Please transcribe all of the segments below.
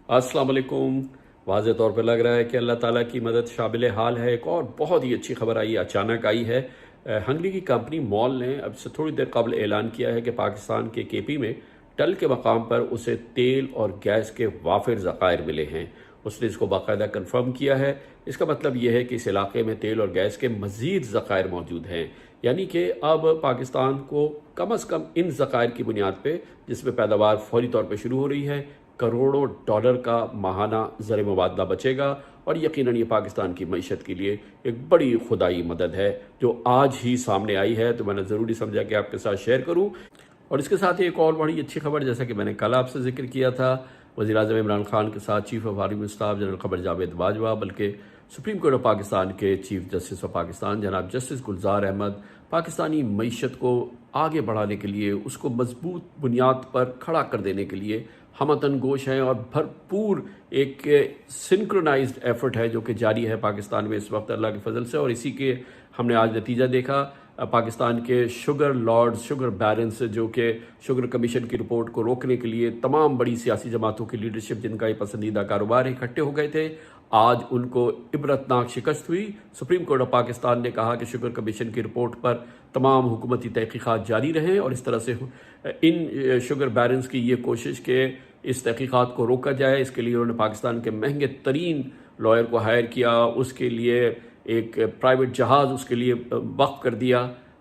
अस्सलाम वालेकुम। वाज़ेह तौर पे लग रहा है कि अल्लाह ताला की मदद शामिल हाल है। एक और बहुत ही अच्छी खबर आई, अचानक आई है। हंगरी की कंपनी मॉल ने अब से थोड़ी देर कबल ऐलान किया है कि पाकिस्तान के केपी में टल के मकाम पर उसे तेल और गैस के वाफिर ज़खायर मिले हैं। उसने इसको बाकायदा कन्फर्म किया है। इसका मतलब यह है कि इस इलाके में तेल और गैस के मज़ीद ज़खायर मौजूद हैं, यानी कि अब पाकिस्तान को कम अज़ कम इन ज़खायर की बुनियाद पे, जिसमें पैदावार फौरी तौर पे शुरू हो रही है, करोड़ों डॉलर का माहाना ज़र मुबादला बचेगा। और यकीनन ये पाकिस्तान की मईशत के लिए एक बड़ी खुदाई मदद है जो आज ही सामने आई है, तो मैंने ज़रूरी समझा कि आपके साथ शेयर करूं। और इसके साथ ही एक और बड़ी अच्छी खबर, जैसा कि मैंने कल आपसे जिक्र किया था, वज़ीर-ए-आज़म इमरान खान के साथ chief of army staff general Qamar Javed Bajwa, बल्कि सुप्रीम कोर्ट ऑफ पाकिस्तान के चीफ जस्टिस ऑफ पाकिस्तान जनाब जस्टिस गुलजार अहमद पाकिस्तानी मईशत को आगे बढ़ाने के लिए, उसको मजबूत बुनियाद पर खड़ा कर देने के लिए हमतन गोश हैं। और भरपूर एक सिंक्रोनाइज्ड एफर्ट है जो कि जारी है पाकिस्तान में इस वक्त अल्लाह के फजल से। और इसी के हमने आज नतीजा देखा। पाकिस्तान के शुगर लॉर्ड्स, शुगर बैरन्स, जो कि शुगर कमीशन की रिपोर्ट को रोकने के लिए तमाम बड़ी सियासी जमातों की लीडरशिप, जिनका ये पसंदीदा कारोबार है, इकट्ठे हो गए थे। आज उनको इबरतनाक शिकस्त हुई। सुप्रीम कोर्ट ऑफ पाकिस्तान ने कहा कि शुगर कमीशन की रिपोर्ट पर तमाम हुकूमती तहकीक़ात जारी रहें, और इस तरह से इन शुगर बैरन्स की ये कोशिश कि इस तहकीक़ात को रोका जाए, इसके लिए उन्होंने पाकिस्तान के महंगे तरीन लॉयर को हायर किया, उसके लिए एक प्राइवेट जहाज़ उसके लिए वक्फ कर दिया।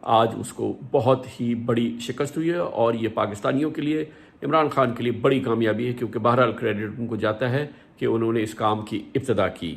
आज उसको बहुत ही बड़ी शिकस्त हुई है, और ये पाकिस्तानियों के लिए, इमरान खान के लिए बड़ी कामयाबी है, क्योंकि बहरहाल क्रेडिट उनको जाता है कि उन्होंने इस काम की इब्तिदा की।